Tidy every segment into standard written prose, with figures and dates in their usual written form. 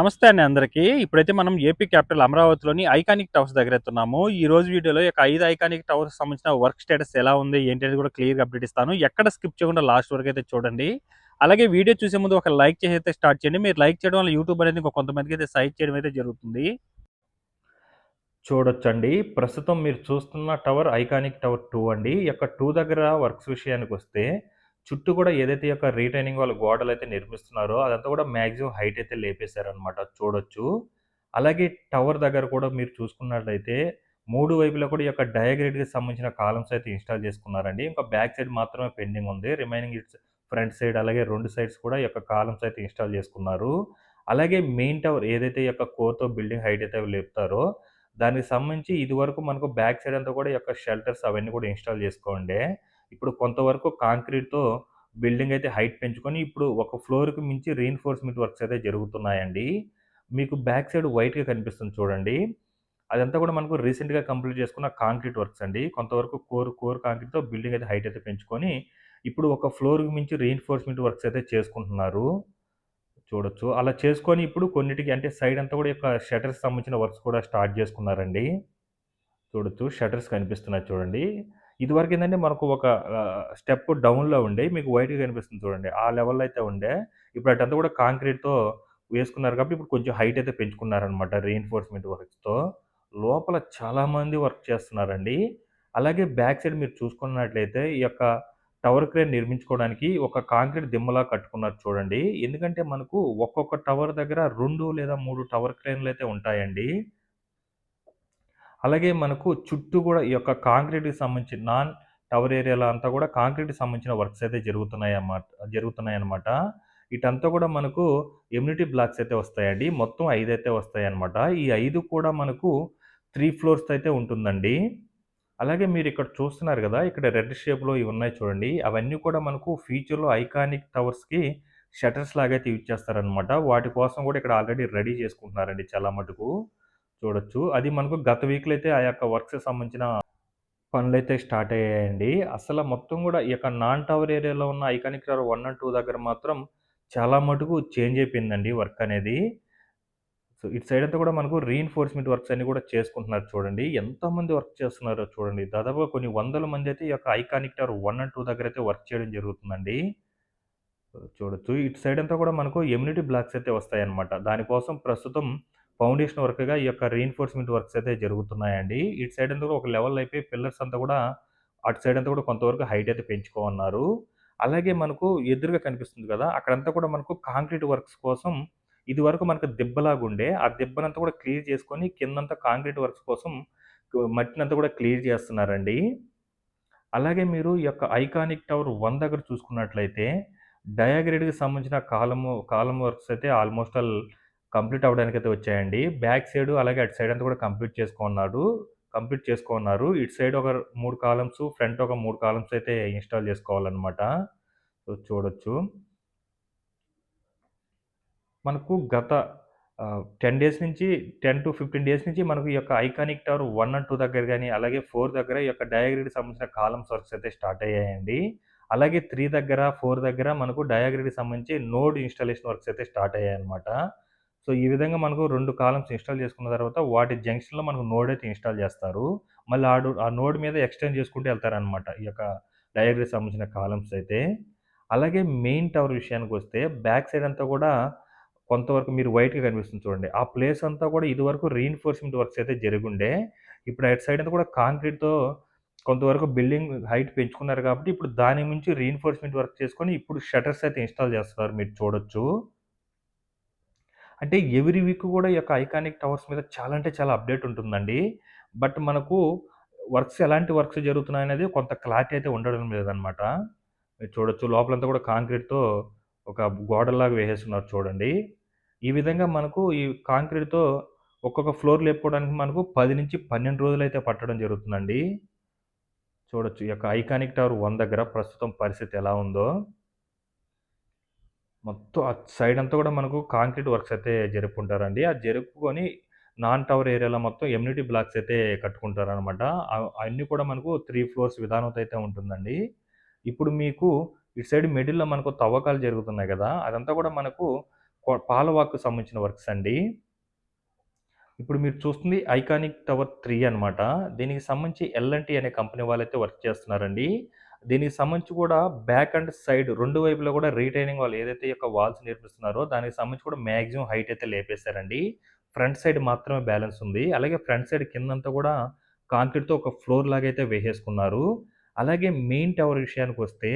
నమస్తే అండి అందరికీ. ఇప్పుడైతే మనం ఏపీ క్యాపిటల్ అమరావతిలోని ఐకానిక్ టవర్స్ దగ్గరైతే ఉన్నాము. ఈ రోజు వీడియోలో ఈ యొక్క 5 ఐకానిక్ టవర్స్ సంబంధించిన వర్క్ స్టేటస్ ఎలా ఉంది, ఏంటి అనేది కూడా క్లియర్‌గా అప్డేట్ ఇస్తాను. ఎక్కడ స్కిప్ చేయకుండా లాస్ట్ వరకు అయితే చూడండి. అలాగే వీడియో చూసే ముందు ఒక లైక్ చేసి అయితే స్టార్ట్ చేయండి. మీరు లైక్ చేయడం వల్ల యూట్యూబ్ అనేది ఇంకా కొంతమందికి అయితే సజెస్ట్ చేయడం అయితే జరుగుతుంది. చూడొచ్చండి. ప్రస్తుతం మీరు చూస్తున్న టవర్ ఐకానిక్ టవర్ 2 అండి. ఈ యొక్క 2 దగ్గర వర్క్స్ విషయానికొస్తే, చుట్టూ కూడా ఏదైతే ఈ యొక్క రిటైనింగ్ వాల్ గోడలైతే నిర్మిస్తున్నారో, అదంతా కూడా మాక్సిమం హైట్ అయితే లేపేశారనమాట చూడొచ్చు. అలాగే టవర్ దగ్గర కూడా మీరు చూసుకున్నట్లయితే, 3 వైపులా కూడా ఈ యొక్క డయాగ్రిడ్‌కి సంబంధించిన కాలమ్స్ అయితే ఇన్‌స్టాల్ చేసుకున్నారండి. ఇంకా బ్యాక్ సైడ్ మాత్రమే పెండింగ్ ఉంది. రిమైనింగ్ ఇట్స్ ఫ్రంట్ సైడ్ అలాగే 2 సైడ్స్ కూడా ఈ యొక్క కాలమ్స్ అయితే ఇన్‌స్టాల్ చేసుకున్నారు. అలాగే మెయిన్ టవర్ ఏదైతే ఈ యొక్క కోర్‌తో బిల్డింగ్ హైట్ అయితే లేపుతారో దానికి సంబంధించి ఇదివరకు మనకు బ్యాక్ సైడ్ అంతా కూడా ఈ యొక్క షెల్టర్స్ అవన్నీ కూడా ఇన్‌స్టాల్ చేసుకోండే. ఇప్పుడు కొంతవరకు కాంక్రీట్‌తో బిల్డింగ్ అయితే హైట్ పెంచుకొని ఇప్పుడు ఒక ఫ్లోర్‌కి మించి రీన్ఫోర్స్‌మెంట్ వర్క్స్ అయితే జరుగుతున్నాయండి. మీకు బ్యాక్ సైడ్ వైట్‌గా కనిపిస్తుంది చూడండి. అదంతా కూడా మనకు రీసెంట్‌గా కంప్లీట్ చేసుకున్న కాంక్రీట్ వర్క్స్ అండి. కొంతవరకు కోర్ కాంక్రీట్‌తో బిల్డింగ్ అయితే హైట్ అయితే పెంచుకొని ఇప్పుడు ఒక ఫ్లోర్‌కి మించి రీన్ఫోర్స్‌మెంట్ వర్క్స్ అయితే చేసుకుంటున్నారు. చూడొచ్చు. అలా చేసుకొని ఇప్పుడు కొన్నిటికి అంటే సైడ్ అంతా కూడా ఈ యొక్క షట్టర్స్ సంబంధించిన వర్క్స్ కూడా స్టార్ట్ చేసుకున్నారండి. చూడొచ్చు. షట్టర్స్ కనిపిస్తున్నాయి చూడండి. ఇదివరకేందంటే మనకు ఒక స్టెప్ డౌన్‌లో ఉండే మీకు వైట్‌గా కనిపిస్తుంది చూడండి. ఆ లెవెల్‌లో అయితే ఉండే. ఇప్పుడు అటంతా కూడా కాంక్రీట్‌తో వేసుకున్నారు కాబట్టి ఇప్పుడు కొంచెం హైట్ అయితే పెంచుకున్నారనమాట రీయిన్ఫోర్స్‌మెంట్ వర్క్స్‌తో. లోపల చాలామంది వర్క్ చేస్తున్నారండి. అలాగే బ్యాక్ సైడ్ మీరు చూసుకున్నట్లయితే ఈ యొక్క టవర్ క్రేన్ నిర్మించుకోవడానికి ఒక కాంక్రీట్ దిమ్మలా కట్టుకున్నారు చూడండి. ఎందుకంటే మనకు ఒక్కొక్క టవర్ దగ్గర 2 లేదా 3 టవర్ క్రేన్‌లయితే ఉంటాయండి. అలాగే మనకు చుట్టూ గూడా ఈ యొక్క కాంక్రీట్‌కి సంబంధించి నాన్ టవర్ ఏరియాలో అంతా గూడా కాంక్రీట్‌కి సంబంధించిన వర్క్స్ అయితే జరుగుతున్నాయన్నమాట. ఇటంతా గూడా మనకు ఎమ్యూనిటీ బ్లాక్స్ అయితే వస్తాయండి. మొత్తం 5 అయితే వస్తాయన్నమాట. ఈ 5 కూడా మనకు 3 ఫ్లోర్స్‌తో అయితే ఉంటుందండి. అలాగే మీరిక్కడ చూస్తున్నారు గదా! ఇక్కడ రెడ్ షేప్‌లో ఇవి ఉన్నాయి చూడండి. అవన్నీ కూడా మనకు ఫ్యూచర్‌లో ఐకానిక్ టవర్స్‌కి షట్టర్స్ లాగైతే యూజ్ చేస్తారనమాట. వాటి కోసం గూడా ఇక్కడ ఆల్రెడీ రెడీ చేసుకుంటున్నారండి చాలా మటుకు. చూడొచ్చు. అది మనకు గత వీక్‌లో అయితే ఆ యొక్క వర్క్స్‌కి సంబంధించిన పనులైతే స్టార్ట్ అయ్యాయండి. అసల మొత్తం గూడా ఈ యొక్క నాన్ టవర్ ఏరియాలో ఉన్న ఐకానిక్ టవర్ 1 అండ్ 2 దగ్గర మాత్రం చాలా మటుకు చేంజ్ అయిపోయిందండి వర్క్ అనేది. సో, ఇటు సైడ్ అంతా కూడా మనకు రీఇన్ఫోర్స్‌మెంట్ వర్క్స్ అన్నీ కూడా చేసుకుంటున్నారు చూడండి. ఎంతమంది వర్క్ చేస్తున్నారో చూడండి. దాదాపుగా కొన్ని వందల మందైతే ఈ యొక్క ఐకానిక్ టవర్ 1 అండ్ 2 దగ్గరైతే వర్క్ చేయడం జరుగుతుందండి. చూడొచ్చు. ఇటు సైడ్ అంతా కూడా మనకు ఎమ్యూనిటీ బ్లాక్స్ అయితే వస్తాయన్నమాట. దానికోసం ప్రస్తుతం ఫౌండేషన్ వర్క్‌గా ఈ యొక్క రీఇన్ఫోర్స్‌మెంట్ వర్క్స్ అయితే జరుగుతున్నాయండి. ఇటు సైడ్ అంతా కూడా ఒక లెవెల్ అయిపోయి పిల్లర్స్ అంతా కూడా అటు సైడ్ అంతా కూడా కొంతవరకు హైట్ అయితే పెంచుకోమన్నారు. అలాగే మనకు ఎదురుగా కనిపిస్తుంది కదా! అక్కడంతా కూడా మనకు కాంక్రీట్ వర్క్స్ కోసం ఇదివరకు మనకు దిబ్బలాగుండే, ఆ దిబ్బనంతా కూడా క్లియర్ చేసుకొని కిందంతా కాంక్రీట్ వర్క్స్ కోసం మట్టినంతా కూడా క్లియర్ చేస్తున్నారండి. అలాగే మీరు ఈ యొక్క ఐకానిక్ టవర్ 1 దగ్గర చూసుకున్నట్లయితే, డయాగ్రిడ్‌కి సంబంధించిన కాలమ్ వర్క్స్ అయితే ఆల్‌మోస్ట్ ఆల్ కంప్లీట్ అవ్వడానికైతే వచ్చాయండి. బ్యాక్ సైడు అలాగే అటు సైడ్ అంతా కూడా కంప్లీట్ చేసుకోన్నారు. ఇటు సైడ్ ఒక 3 కాలమ్స్, ఫ్రంట్ ఒక 3 కాలమ్స్ అయితే ఇన్‌స్టాల్ చేసుకోవాలనమాట. సో, చూడొచ్చు. మనకు గత 10 డేస్ నుంచి 10-15 డేస్ నుంచి మనకు ఈ యొక్క ఐకానిక్ టవర్ 1 అండ్ 2 దగ్గర గాని, అలాగే 4 దగ్గర ఈ యొక్క డయాగ్రిడ్‌కి సంబంధించిన కాలమ్స్ వర్క్స్ అయితే స్టార్ట్ అయ్యాయండి. అలాగే 3 దగ్గర, 4 దగ్గర మనకు డయాగ్రిడ్‌కి సంబంధించి నోడ్ ఇన్‌స్టాలేషన్ వర్క్స్ అయితే స్టార్ట్ అయ్యాయన్నమాట. సో, ఈ విధంగా మనకు 2 కాలమ్స్ ఇన్‌స్టాల్ చేసుకున్న తర్వాత వాటి జంక్షన్‌లో మనకు నోడ్ అయితే ఇన్‌స్టాల్ చేస్తారు. మళ్ళీ ఆ నోడ్ మీద ఎక్స్‌టెండ్ చేసుకుంటూ ఎళ్తారన్నమాట. ఈ యొక్క డయాగ్రిడ్‌కి సంబంధించిన కాలమ్స్ అయితే. అలాగే మెయిన్ టవర్ విషయానికొస్తే బ్యాక్ సైడ్ అంతా కూడా కొంతవరకు మీరు వైట్‌గా కనిపిస్తుంది చూడండి. ఆ ప్లేస్ అంతా కూడా ఇదివరకు రీఇన్ఫోర్స్‌మెంట్ వర్క్స్ అయితే జరిగుండే. ఇప్పుడు అటు సైడ్ అంతా కూడా కాంక్రీట్‌తో కొంతవరకు బిల్డింగ్ హైట్ పెంచుకున్నారు కాబట్టి, ఇప్పుడు దాని మించి రీఇన్ఫోర్స్‌మెంట్ వర్క్ చేసుకొని ఇప్పుడు షట్టర్స్ అయితే ఇన్‌స్టాల్ చేస్తున్నారు మీరు చూడొచ్చు. అంటే ఎవ్రీ వీక్ కూడా ఈ యొక్క ఐకానిక్ టవర్స్ మీద చాలా అంటే చాలా అప్‌డేట్ ఉంటుందండి. బట్ మనకు ఎలాంటి వర్క్స్ జరుగుతున్నాయనేది కొంత క్లారిటీ అయితే ఉండడం లేదనమాట. మీరు చూడొచ్చు లోపలంతా కూడా కాంక్రీట్‌తో ఒక గోడల్లాగా వేసేస్తున్నారు చూడండి. ఈ విధంగా మనకు ఈ కాంక్రీట్‌తో ఒక్కొక్క ఫ్లోర్ లేపుకోవడానికి మనకు 10-12 రోజులైతే పట్టడం జరుగుతుందండి. చూడొచ్చు. ఈ యొక్క ఐకానిక్ టవర్ 1 దగ్గర ప్రస్తుతం పరిస్థితి ఎలా ఉందో. మొత్తం అటు సైడ్ అంతా కూడా మనకు కాంక్రీట్ వర్క్స్ అయితే జరుపుకుంటారండి. అది జరుపుకొని నాన్ టవర్ ఏరియాలో మొత్తం ఎమ్యూనిటీ బ్లాక్స్ అయితే కట్టుకుంటారనమాట. అయన్నీ కూడా మనకు 3 ఫ్లోర్స్ విధానంతో అయితే ఉంటుందండి. ఇప్పుడు మీకు ఇటు సైడ్ మిడిల్‌లో మనకు తవ్వకాలు జరుగుతున్నాయి గదా! అదంతా కూడా మనకు పాలవాక్కు సంబంధించిన వర్క్స్ అండి. ఇప్పుడు మీరు చూస్తుంది ఐకానిక్ టవర్ 3 అనమాట. దీనికి సంబంధించి ఎల్&టీ అనే కంపెనీ వాళ్ళైతే వర్క్ చేస్తున్నారండి. దీనికి సంబంధించి కూడా బ్యాక్ అండ్ సైడ్ 2 వైపులా కూడా రిటైనింగ్ వాల్ ఏదైతే ఈ యొక్క వాల్స్ నిర్మిస్తున్నారో దానికి సంబంధించి కూడా మాక్సిమం హైట్ అయితే లేపేశారండి. ఫ్రంట్ సైడ్ మాత్రమే బ్యాలెన్స్ ఉంది. అలాగే ఫ్రంట్ సైడ్ కిందంతా కూడా కాంక్రీట్‌తో ఒక ఫ్లోర్ లాగైతే వేసేసుకున్నారు. అలాగే మెయిన్ టవర్ విషయానికొస్తే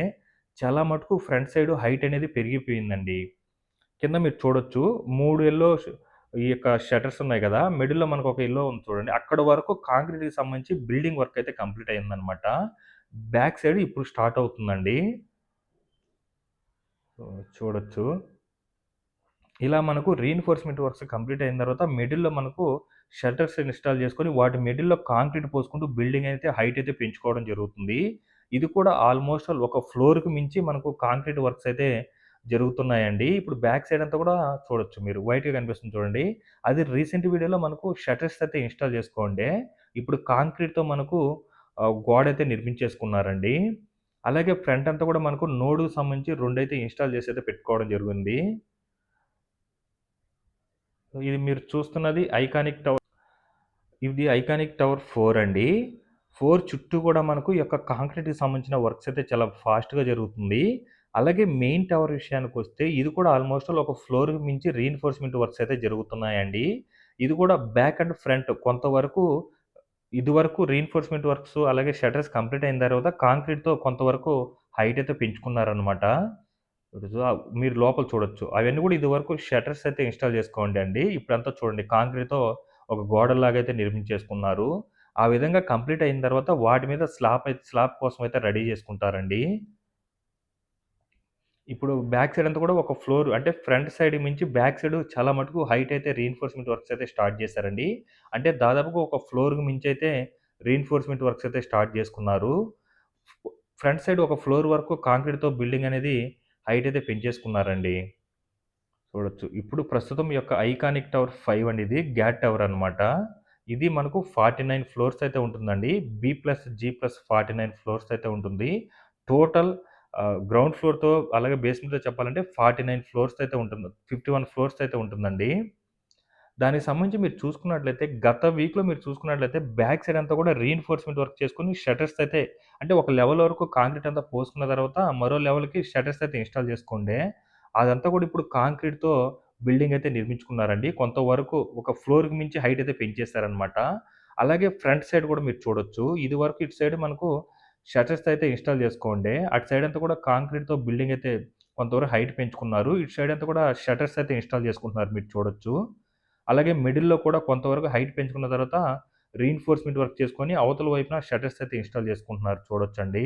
చాలా మటుకు ఫ్రంట్ సైడ్ హైట్ అనేది పెరిగిపోయిందండి. కింద మీరు చూడొచ్చు 3 ఈ యొక్క షట్టర్స్ ఉన్నాయి గదా! మిడిల్‌లో మనకొక యెల్లో ఉంది చూడండి. అక్కడి వరకు కాంక్రీట్‌కి సంబంధించి బిల్డింగ్ వర్క్ అయితే కంప్లీట్ అయిందనమాట. బ్యాక్ సైడ్ ఇప్పుడు స్టార్ట్ అవుతుందండి. చూడొచ్చు. ఇలా మనకు రీఇన్ఫోర్స్‌మెంట్ వర్క్స్ కంప్లీట్ అయిన తర్వాత మిడిల్‌లో మనకు షట్టర్స్ ఇన్‌స్టాల్ చేసుకొని వాటి మిడిల్‌లో కాంక్రీట్ పోసుకుంటూ బిల్డింగ్ అయితే హైట్ అయితే పెంచుకోవడం జరుగుతుంది. ఇది కూడా ఆల్‌మోస్ట్ ఆల్ ఒక ఫ్లోర్‌కి మించి మనకు కాంక్రీట్ వర్క్స్ అయితే జరుగుతున్నాయండి. ఇప్పుడు బ్యాక్ సైడ్ అంతా కూడా చూడొచ్చు మీరు వైట్‌గా కనిపిస్తుంది చూడండి. అది రీసెంట్ వీడియోలో మనకు షట్టర్స్ అయితే ఇన్‌స్టాల్ చేసుకోండే. ఇప్పుడు కాంక్రీట్‌తో మనకు గోడైతే నిర్మించేసుకున్నారండి. అలాగే ఫ్రంట్ అంతా కూడా మనకు నోడుకి సంబంధించి 2 అయితే ఇన్‌స్టాల్ చేసి అయితే పెట్టుకోవడం జరిగింది. ఇది మీరు చూస్తున్నది ఐకానిక్ టవర్. ఇది ఐకానిక్ టవర్ 4 అండి. 4 చుట్టూ గూడా మనకు ఈ యొక్క కాంక్రీట్‌కి సంబంధించిన వర్క్స్ అయితే చాలా ఫాస్ట్‌గా జరుగుతుంది. అలాగే మెయిన్ టవర్ విషయానికొస్తే ఇది కూడా ఆల్‌మోస్ట్ ఆల్ ఒక ఫ్లోర్‌కి మించి రీఇన్ఫోర్స్‌మెంట్ వర్క్స్ అయితే జరుగుతున్నాయండి. ఇది కూడా బ్యాక్ అండ్ ఫ్రంట్ కొంతవరకు ఇదివరకు రీఇన్ఫోర్స్‌మెంట్ వర్క్స్ అలాగే షట్టర్స్ కంప్లీట్ అయిన తర్వాత కాంక్రీట్‌తో కొంతవరకు హైట్ అయితే పెంచుకున్నారనమాట. మీరు లోపల చూడొచ్చు. అవన్నీ కూడా ఇదివరకు షట్టర్స్ అయితే ఇన్‌స్టాల్ చేసుకోండండి. ఇప్పుడంతా చూడండి కాంక్రీట్‌తో ఒక గోడల్లాగా అయితే నిర్మించేసుకున్నారు. ఆ విధంగా కంప్లీట్ అయిన తర్వాత వాటి మీద స్లాబ్ కోసం అయితే రెడీ చేసుకుంటారండి. ఇప్పుడు బ్యాక్ సైడ్ అంతా కూడా ఒక ఫ్లోర్ అంటే ఫ్రంట్ సైడ్ మించి బ్యాక్ సైడ్ చాలా మటుకు హైట్ అయితే రీఇన్ఫోర్స్‌మెంట్ వర్క్స్ అయితే స్టార్ట్ చేశారండి. అంటే దాదాపుగా ఒక ఫ్లోర్‌కి మించి అయితే రీఇన్ఫోర్స్‌మెంట్ వర్క్స్ అయితే స్టార్ట్ చేసుకున్నారు. ఫ్రంట్ సైడ్ ఒక ఫ్లోర్ వరకు కాంక్రీట్‌తో బిల్డింగ్ అనేది హైట్ అయితే పెంచేసుకున్నారండి. చూడొచ్చు. ఇప్పుడు ప్రస్తుతం ఈ యొక్క ఐకానిక్ టవర్ 5 అండి ఇది. గ్యాట్ టవర్ అనమాట. ఇది మనకు 49 ఫ్లోర్స్ అయితే ఉంటుందండి. బి+జి+49 ఫ్లోర్స్ అయితే ఉంటుంది. టోటల్ గ్రౌండ్ ఫ్లోర్‌తో అలాగే బేస్‌మెంట్‌తో చెప్పాలంటే 49 ఫ్లోర్స్ అయితే ఉంటుంది. 51 ఫ్లోర్స్ అయితే ఉంటుందండి. దానికి సంబంధించి మీరు చూసుకున్నట్లయితే గత వీక్‌లో మీరు చూసుకున్నట్లయితే బ్యాక్ సైడ్ అంతా కూడా రీఇన్ఫోర్స్‌మెంట్ వర్క్ చేసుకొని షట్టర్స్ అయితే అంటే ఒక లెవెల్ వరకు కాంక్రీట్ అంతా పోసుకున్న తర్వాత మరో లెవెల్‌కి షట్టర్స్ అయితే ఇన్‌స్టాల్ చేసుకుండే. అదంతా కూడా ఇప్పుడు కాంక్రీట్‌తో బిల్డింగ్ అయితే నిర్మించుకున్నారండి. కొంతవరకు ఒక ఫ్లోర్‌కి మించి హైట్ అయితే పెంచేసారనమాట. అలాగే ఫ్రంట్ సైడ్ కూడా మీరు చూడొచ్చు. ఇదివరకు ఇటు సైడ్ మనకు షట్టర్స్ అయితే ఇన్‌స్టాల్ చేసుకోండే. అటు సైడ్ అంతా కూడా కాంక్రీట్‌తో బిల్డింగ్ అయితే కొంతవరకు హైట్ పెంచుకున్నారు. ఇటు సైడ్ అంతా కూడా షట్టర్స్ అయితే ఇన్‌స్టాల్ చేసుకుంటున్నారు మీరు చూడొచ్చు. అలాగే మిడిల్‌లో కూడా కొంతవరకు హైట్ పెంచుకున్న తర్వాత రీఇన్ఫోర్స్‌మెంట్ వర్క్ చేసుకొని అవతల వైపున షట్టర్స్ అయితే ఇన్‌స్టాల్ చేసుకుంటున్నారు చూడొచ్చండి.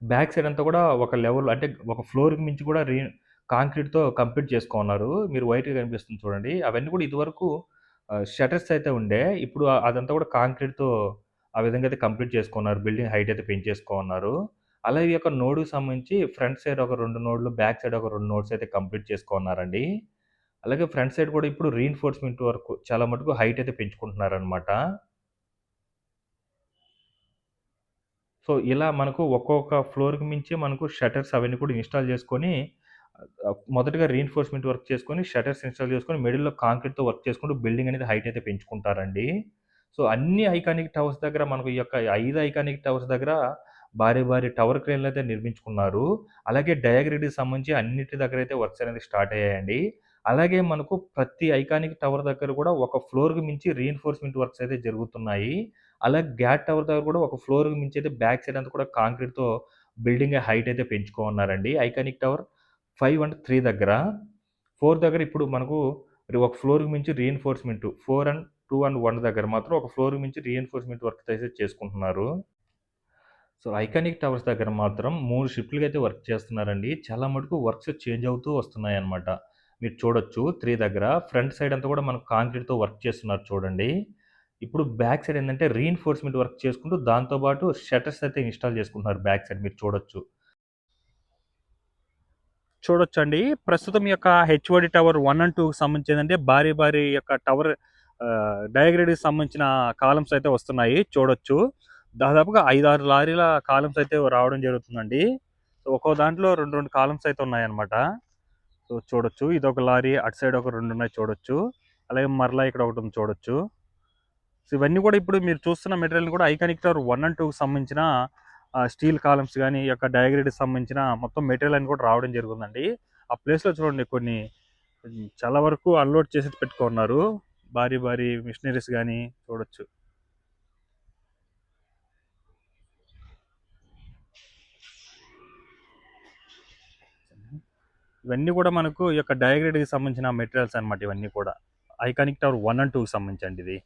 బ్యాక్ సైడ్ అంతా కూడా ఒక లెవెల్ అంటే ఒక ఫ్లోర్‌కి మించి కూడా కాంక్రీట్‌తో కంప్లీట్ చేసుకోన్నారు. మీరు వైట్‌గా కనిపిస్తుంది చూడండి. అవన్నీ కూడా ఇదివరకు షట్టర్స్ అయితే ఉండే. ఇప్పుడు అదంతా కూడా కాంక్రీట్‌తో ఆ విధంగా అయితే కంప్లీట్ చేసుకున్నారు. బిల్డింగ్ హైట్ అయితే పెంచేసుకోన్నారు. అలాగే ఈ యొక్క నోడ్‌కి సంబంధించి ఫ్రంట్ సైడ్ ఒక 2 నోడ్‌లు, బ్యాక్ సైడ్ ఒక 2 నోడ్స్ అయితే కంప్లీట్ చేసుకున్నారండి. అలాగే ఫ్రంట్ సైడ్ కూడా ఇప్పుడు రీఇన్ఫోర్స్‌మెంట్ వరకు చాలా మటుకు హైట్ అయితే పెంచుకుంటున్నారనమాట. సో, ఇలా మనకు ఒక్కొక్క ఫ్లోర్‌కి మించి మనకు షట్టర్స్ అవన్నీ కూడా ఇన్‌స్టాల్ చేసుకొని మొదటగా రీఇన్ఫోర్స్‌మెంట్ వర్క్ చేసుకొని, షట్టర్స్ ఇన్‌స్టాల్ చేసుకొని, మిడిల్‌లో కాంక్రీట్‌తో వర్క్ చేసుకుంటూ బిల్డింగ్ అనేది హైట్ అయితే పెంచుకుంటారండి. సో, అన్ని ఐకానిక్ టవర్స్ దగ్గర మనకు ఈ యొక్క 5 ఐకానిక్ టవర్స్ దగ్గర భారీ, భారీ టవర్ క్రేన్‌లయితే నిర్మించుకున్నారు. అలాగే డయాగ్రిడ్‌కి సంబంధించి అన్నిటి దగ్గరైతే వర్క్స్ అనేది స్టార్ట్ అయ్యాయండి. అలాగే మనకు ప్రతి ఐకానిక్ టవర్ దగ్గర కూడా ఒక ఫ్లోర్‌కి మించి రీఇన్ఫోర్స్‌మెంట్ వర్క్స్ అయితే జరుగుతున్నాయి. అలాగే గ్యాట్ టవర్ దగ్గర కూడా ఒక ఫ్లోర్‌కి మించి అయితే బ్యాక్ సైడ్ అంతా కూడా కాంక్రీట్‌తో బిల్డింగ్ హైట్ అయితే పెంచుకోనున్నారండి. ఐకానిక్ టవర్ 5 అండ్ 3 దగ్గర. 4 దగ్గర ఇప్పుడు మనకు ఒక ఫ్లోర్‌కి మించి రీఇన్ఫోర్స్‌మెంట్ 4 అండ్ 2 అండ్ 1 దగ్గర మాత్రం ఒక ఫ్లోర్‌కి మించి రీఇన్ఫోర్స్‌మెంట్ వర్క్స్ అయితే చేసుకుంటున్నారు. సో, ఐకానిక్ టవర్స్ దగ్గర మాత్రం 3 షిఫ్ట్‌లుగా అయితే వర్క్ చేస్తున్నారండి. చాలా మటుకు వర్క్స్ చేంజ్ అవుతూ వస్తున్నాయన్నమాట. మీరు చూడొచ్చు 3 దగ్గర ఫ్రంట్ సైడ్ అంతా కూడా మనకు కాంక్రీట్‌తో వర్క్ చేస్తున్నారు చూడండి. ఇప్పుడు బ్యాక్ సైడ్ ఏందంటే రీఇన్ఫోర్స్‌మెంట్ వర్క్ చేసుకుంటూ దాంతో పాటు షట్టర్స్ అయితే ఇన్‌స్టాల్ చేసుకుంటున్నారు బ్యాక్ సైడ్ మీరు చూడొచ్చు. చూడొచ్చండి. ప్రస్తుతం ఈ యొక్క హెచ్ఓడి టవర్ 1 అండ్ 2కి సంబంధించి ఏందంటే భారీ భారీ యొక్క టవర్ డయాగ్రేడ్‌కి సంబంధించిన కాలమ్స్ అయితే వస్తున్నాయి చూడొచ్చు. దాదాపుగా 5, 6 లారీల కాలమ్స్ అయితే రావడం జరుగుతుందండి. ఒక్కో దాంట్లో 2, 2 కాలమ్స్ అయితే ఉన్నాయన్నమాట. సో చూడొచ్చు ఇదొక లారీ, అటు సైడ్ ఒక 2 ఉన్నాయి చూడొచ్చు. అలాగే మరలా ఇక్కడ ఒకటి ఉంది చూడొచ్చు. సో ఇవన్నీ కూడా ఇప్పుడు మీరు చూస్తున్న మెటీరియల్ కూడా ఐకానిక్ టవర్ 1 అండ్ 2కి సంబంధించిన స్టీల్ కాలమ్స్ కానీ, ఈ యొక్క డయాగ్రిడ్కి సంబంధించిన మొత్తం మెటీరియల్ అని కూడా రావడం జరుగుతుందండి. ఆ ప్లేస్లో చూడండి కొన్ని చాలా వరకు అన్లోడ్ చేసి పెట్టుకున్నారు. భారీ భారీ మిషనరీస్ కానీ చూడొచ్చు. ఇవన్నీ కూడా మనకు ఈ యొక్క డయాగ్రిడ్కి సంబంధించిన మెటీరియల్స్ అనమాట. ఇవన్నీ కూడా ఐకానిక్ టవర్ 1 అండ్ 2కి సంబంధించండి ఇది.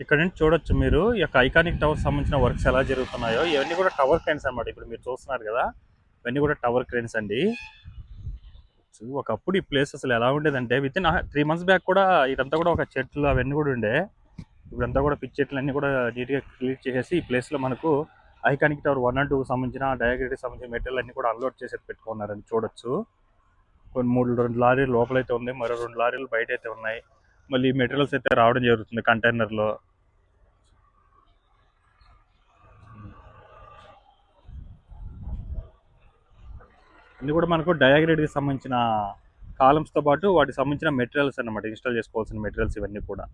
ఇక్కడ నుంచి చూడొచ్చు మీరు ఈ యొక్క ఐకానిక్ టవర్ సంబంధించిన వర్క్స్ ఎలా జరుగుతున్నాయో. ఇవన్నీ కూడా టవర్ క్రేన్స్ అనమాట. ఇప్పుడు మీరు చూస్తున్నారు కదా, ఇవన్నీ కూడా టవర్ క్రేన్స్ అండి. ఒకప్పుడు ఈ ప్లేస్ అసలు ఎలా ఉండేదంటే విత్ ఇన్ 3 మంత్స్ బ్యాక్ కూడా ఇదంతా కూడా ఒక చెట్లు అవన్నీ కూడా ఉండే. ఇప్పుడంతా కూడా పిచ్చి చెట్లు అన్నీ కూడా నీట్గా క్లీన్ చేసేసి ఈ ప్లేస్లో మనకు ఐకానిక్ టవర్ 1 అండ్ 2 సంబంధించిన డయాగ్రిడ్కి సంబంధించిన మెటీరియల్ అన్ని కూడా అన్లోడ్ చేసి పెట్టుకున్నారని చూడొచ్చు. కొన్ని 2 లారీలు లోపలైతే ఉంది, మరో 2 లారీలు బయట అయితే ఉన్నాయి. మళ్ళీ మెటీరియల్స్ అయితే రావడం జరుగుతుంది కంటైనర్లో. ఇది కూడా మనకు డయాగ్రిడ్కి సంబంధించిన కాలమ్స్తో పాటు వాటికి సంబంధించిన మెటీరియల్స్ అన్నమాట, ఇన్స్టాల్ చేసుకోవాల్సిన మెటీరియల్స్ ఇవన్నీ కూడా.